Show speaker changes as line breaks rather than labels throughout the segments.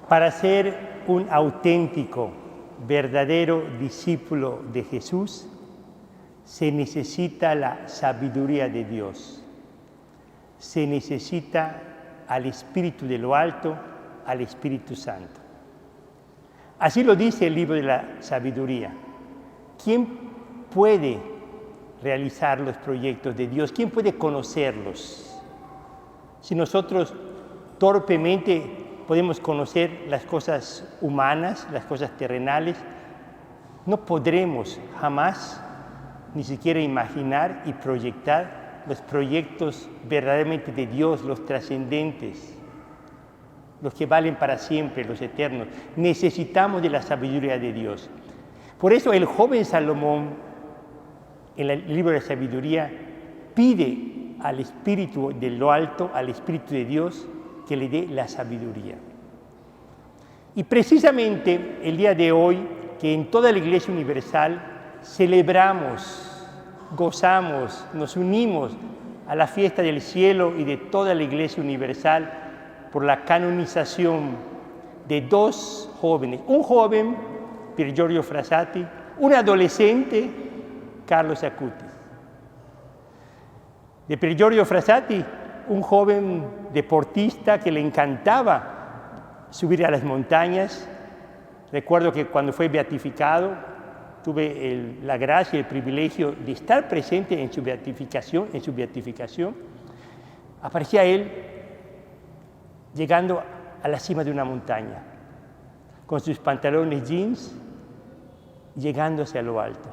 Para ser un auténtico, verdadero discípulo de Jesús, se necesita la sabiduría de Dios. Se necesita al Espíritu de lo alto, al Espíritu Santo. Así lo dice el libro de la sabiduría. ¿Quién puede realizar los proyectos de Dios? ¿Quién puede conocerlos? Si nosotros torpemente podemos conocer las cosas humanas, las cosas terrenales, no podremos jamás ni siquiera imaginar y proyectar los proyectos verdaderamente de Dios, los trascendentes, los que valen para siempre, los eternos. Necesitamos de la sabiduría de Dios. Por eso el joven Salomón, en el libro de la sabiduría, pide al Espíritu de lo alto, al Espíritu de Dios, que le dé la sabiduría. Y precisamente el día de hoy, que en toda la Iglesia Universal celebramos, gozamos, nos unimos a la fiesta del cielo y de toda la Iglesia Universal por la canonización de dos jóvenes, un joven, Pier Giorgio Frassati, un adolescente, Carlos Acutis. De Pier Giorgio Frassati, un joven deportista que le encantaba subir a las montañas. Recuerdo que cuando fue beatificado, tuve la gracia y el privilegio de estar presente en su beatificación. Aparecía él llegando a la cima de una montaña, con sus pantalones jeans, llegando hacia lo alto.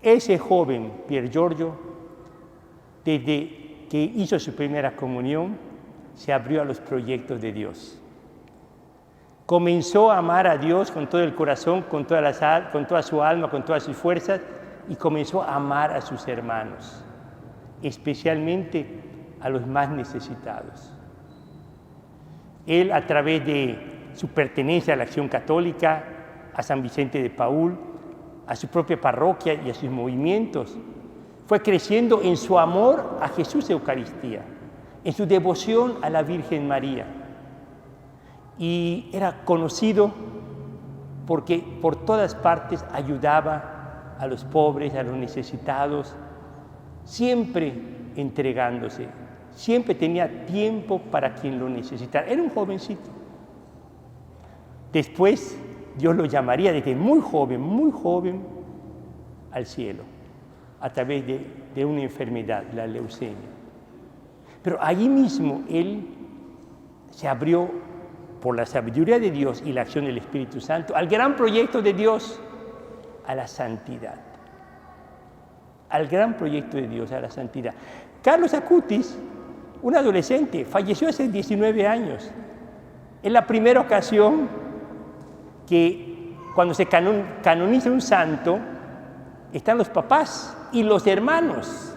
Ese joven, Pier Giorgio, desde que hizo su primera comunión, se abrió a los proyectos de Dios. Comenzó a amar a Dios con todo el corazón, con toda su alma, con todas sus fuerzas, y comenzó a amar a sus hermanos, especialmente a los más necesitados. Él, a través de su pertenencia a la Acción Católica, a San Vicente de Paúl, a su propia parroquia y a sus movimientos, fue creciendo en su amor a Jesús Eucaristía, en su devoción a la Virgen María. Y era conocido porque por todas partes ayudaba a los pobres, a los necesitados, siempre entregándose, siempre tenía tiempo para quien lo necesitara. Era un jovencito. Después Dios lo llamaría desde muy joven, al cielo, a través de una enfermedad, la leucemia. Pero allí mismo él se abrió por la sabiduría de Dios y la acción del Espíritu Santo al gran proyecto de Dios, a la santidad. Al gran proyecto de Dios, a la santidad. Carlos Acutis, un adolescente, falleció hace 19 años. Es la primera ocasión que cuando se canoniza un santo, están los papás y los hermanos.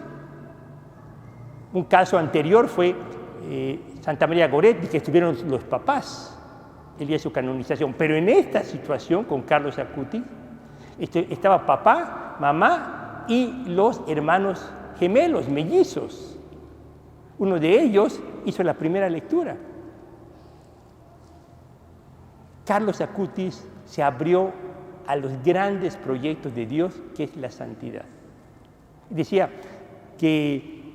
Un caso anterior fue Santa María Goretti, que estuvieron los papás el día de su canonización. Pero en esta situación, con Carlos Acutis, estaba papá, mamá y los hermanos gemelos, mellizos. Uno de ellos hizo la primera lectura. Carlos Acutis se abrió a los grandes proyectos de Dios, que es la santidad. Decía que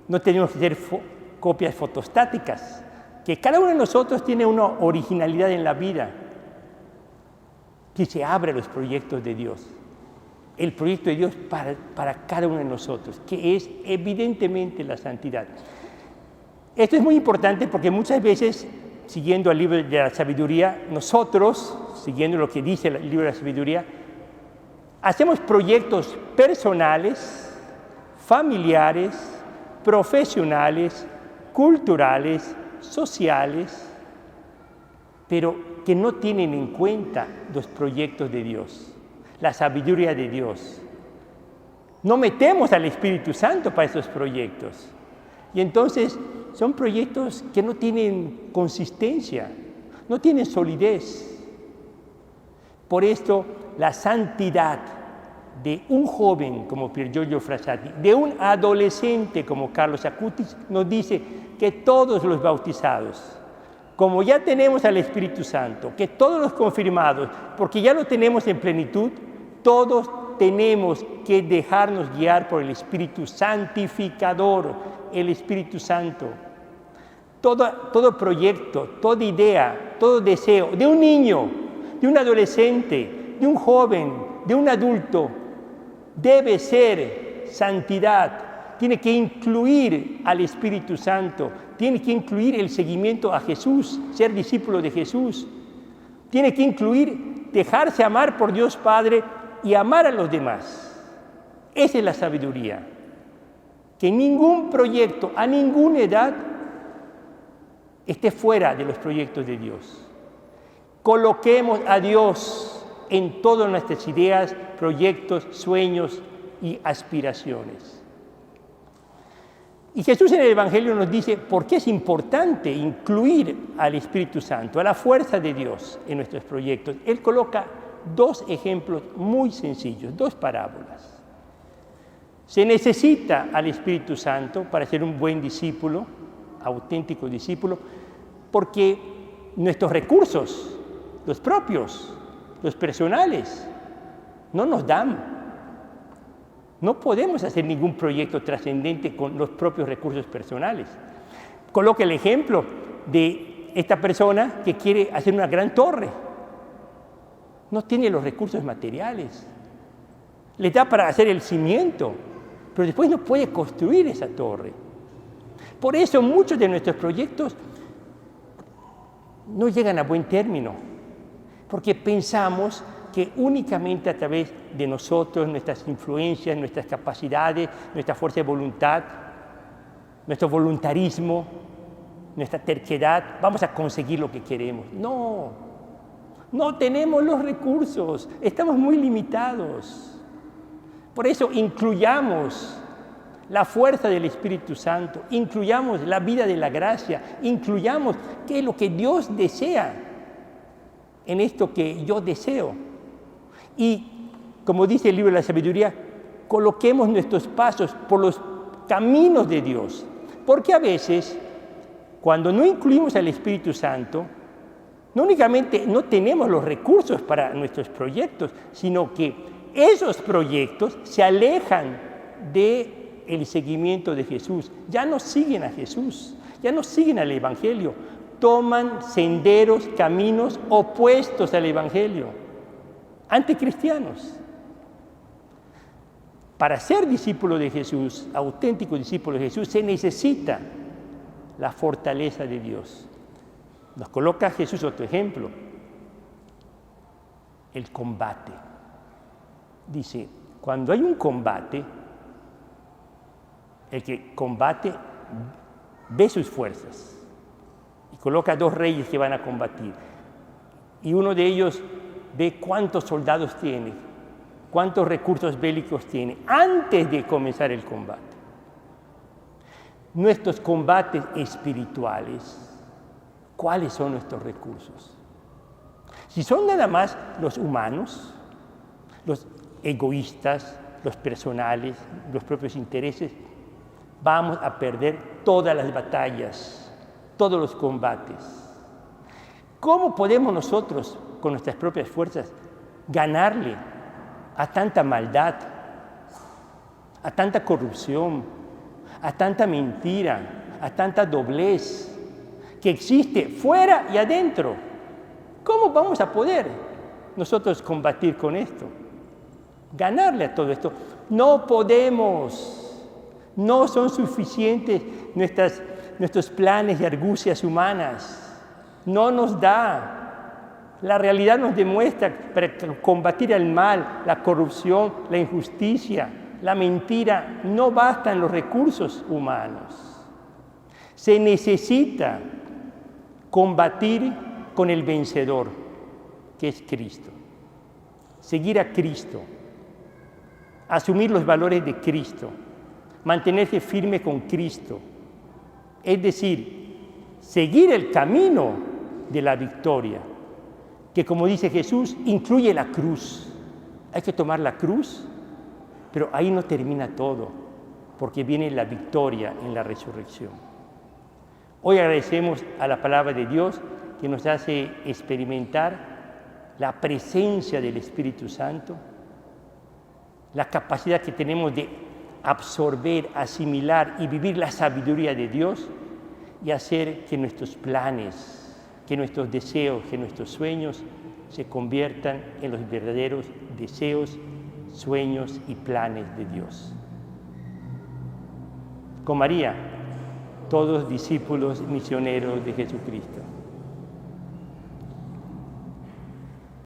no tenemos que hacer copias fotostáticas, que cada uno de nosotros tiene una originalidad en la vida, que se abre a los proyectos de Dios. El proyecto de Dios para cada uno de nosotros, que es evidentemente la santidad. Esto es muy importante porque muchas veces, siguiendo el libro de la sabiduría, nosotros, siguiendo lo que dice el libro de la sabiduría, hacemos proyectos personales, familiares, profesionales, culturales, sociales, pero que no tienen en cuenta los proyectos de Dios, la sabiduría de Dios. No metemos al Espíritu Santo para esos proyectos. Y entonces son proyectos que no tienen consistencia, no tienen solidez. Por esto, la santidad de un joven como Pier Giorgio Frassati, de un adolescente como Carlos Acutis, nos dice que todos los bautizados como ya tenemos al Espíritu Santo, que todos los confirmados, porque ya lo tenemos en plenitud, todos tenemos que dejarnos guiar por el Espíritu Santificador, el Espíritu Santo. Todo proyecto, toda idea, todo deseo de un niño, de un adolescente, de un joven, de un adulto, debe ser santidad. Tiene que incluir al Espíritu Santo, tiene que incluir el seguimiento a Jesús, ser discípulo de Jesús. Tiene que incluir dejarse amar por Dios Padre y amar a los demás. Esa es la sabiduría. Que ningún proyecto, a ninguna edad, esté fuera de los proyectos de Dios. Coloquemos a Dios en todas nuestras ideas, proyectos, sueños y aspiraciones. Y Jesús en el Evangelio nos dice por qué es importante incluir al Espíritu Santo, a la fuerza de Dios en nuestros proyectos. Él coloca dos ejemplos muy sencillos, dos parábolas. Se necesita al Espíritu Santo para ser un buen discípulo, auténtico discípulo, porque nuestros recursos, los propios, los personales, no nos dan. No podemos hacer ningún proyecto trascendente con los propios recursos personales. Coloca el ejemplo de esta persona que quiere hacer una gran torre. No tiene los recursos materiales. Le da para hacer el cimiento, pero después no puede construir esa torre. Por eso muchos de nuestros proyectos no llegan a buen término, porque pensamos que únicamente a través de nosotros, nuestras influencias, nuestras capacidades, nuestra fuerza de voluntad, nuestro voluntarismo, nuestra terquedad, vamos a conseguir lo que queremos. No tenemos los recursos, estamos muy limitados. Por eso incluyamos la fuerza del Espíritu Santo, incluyamos la vida de la gracia, incluyamos qué es lo que Dios desea en esto que yo deseo. Y, como dice el libro de la sabiduría, coloquemos nuestros pasos por los caminos de Dios. Porque a veces, cuando no incluimos al Espíritu Santo, no únicamente no tenemos los recursos para nuestros proyectos, sino que esos proyectos se alejan del seguimiento de Jesús. Ya no siguen a Jesús, ya no siguen al Evangelio. Toman senderos, caminos opuestos al Evangelio. Anticristianos. Para ser discípulo de Jesús, auténtico discípulo de Jesús, se necesita la fortaleza de Dios. Nos coloca Jesús otro ejemplo, el combate. Dice, cuando hay un combate, el que combate ve sus fuerzas y coloca dos reyes que van a combatir. Y uno de ellos ve cuántos soldados tiene, cuántos recursos bélicos tiene, antes de comenzar el combate. Nuestros combates espirituales, ¿cuáles son nuestros recursos? Si son nada más los humanos, los egoístas, los personales, los propios intereses, vamos a perder todas las batallas, todos los combates. ¿Cómo podemos nosotros, con nuestras propias fuerzas, ganarle a tanta maldad, a tanta corrupción, a tanta mentira, a tanta doblez que existe fuera y adentro? ¿Cómo vamos a poder nosotros combatir con esto? Ganarle a todo esto. No podemos. No son suficientes nuestros planes y argucias humanas. No nos da. La realidad nos demuestra que para combatir el mal, la corrupción, la injusticia, la mentira, no bastan los recursos humanos. Se necesita combatir con el vencedor, que es Cristo. Seguir a Cristo, asumir los valores de Cristo, mantenerse firme con Cristo. Es decir, seguir el camino de la victoria, que como dice Jesús, incluye la cruz. Hay que tomar la cruz, pero ahí no termina todo, porque viene la victoria en la resurrección. Hoy agradecemos a la palabra de Dios que nos hace experimentar la presencia del Espíritu Santo, la capacidad que tenemos de absorber, asimilar y vivir la sabiduría de Dios y hacer que nuestros planes, que nuestros deseos, que nuestros sueños se conviertan en los verdaderos deseos, sueños y planes de Dios. Con María, todos discípulos misioneros de Jesucristo.